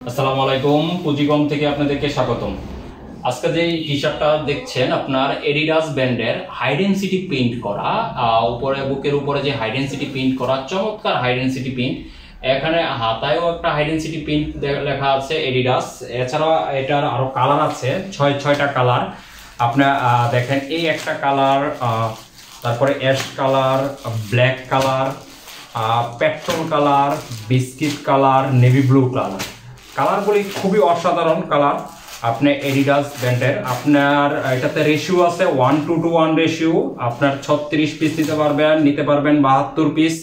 আসসালামু আলাইকুম, পুঁজিকম থেকে আপনাদেরকে স্বাগতম। আজকে যে টি শার্টটা দেখছেন আপনার এডিডাস ব্র্যান্ডের হাই ডেনসিটি প্রিন্ট করা, উপরে বুকের উপরে যে হাই ডেনসিটি প্রিন্ট করা, চমৎকার হাই ডেনসিটি প্রিন্ট। এখানে হাতায়ও একটা হাই ডেনসিটি প্রিন্ট লেখা আছে এডিডাস। এছাড়া এটার আরো কালার আছে, ছয়টা কালার। আপনার দেখেন, এই একটা কালার, তারপরে ash colour, black colour, petrol colour, biscuit colour, navy blue colour. কালারগুলি খুবই অসাধারণ কালার। আপনি এডিডাস ব্র্যান্ডের, আপনার এটাতে রেশিও আছে 1:1 রেশিও। আপনার 36 পিস নিতে পারবেন 72 পিস।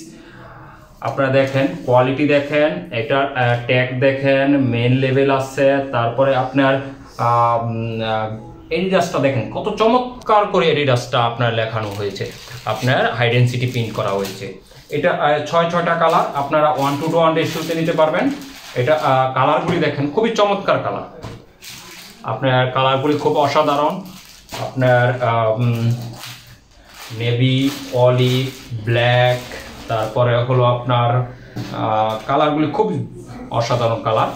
আপনারা দেখেন, কোয়ালিটি দেখেন, এটার ট্যাগ দেখেন, মেন লেভেল আছে। তারপরে আপনার এডিডাসটা দেখেন কত চমৎকার করে এডিডাসটা আপনার লেখানো হয়েছে, আপনার হাই ডেনসিটি প্রিন্ট করা হয়েছে। এটা ছয়টা কালার, আপনারা 1:1 রেশিওতে নিতে পারবেন। এটা কালারগুলি দেখেন, খুবই চমৎকার কালার। আপনার কালারগুলি খুব অসাধারণ। আপনার নেভি, অলিভ, ব্ল্যাক, তারপরে হলো আপনার কালারগুলি খুব অসাধারণ কালার।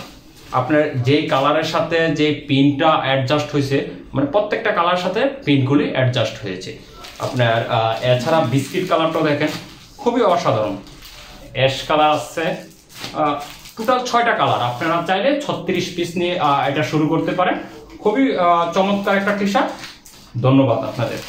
আপনার যে কালারের সাথে যে প্রিন্টটা অ্যাডজাস্ট হয়েছে, মানে প্রত্যেকটা কালারের সাথে প্রিন্টগুলি অ্যাডজাস্ট হয়েছে। আপনার এছাড়া বিস্কিট কালারটাও দেখেন, খুবই অসাধারণ। অ্যাশ কালার আছে, টোটাল 6টা কালার। আপনারা চাইলে 36 পিস নিয়ে এটা শুরু করতে পারেন। খুবই চমৎকার একটা টি শার্ট। ধন্যবাদ আপনাদের।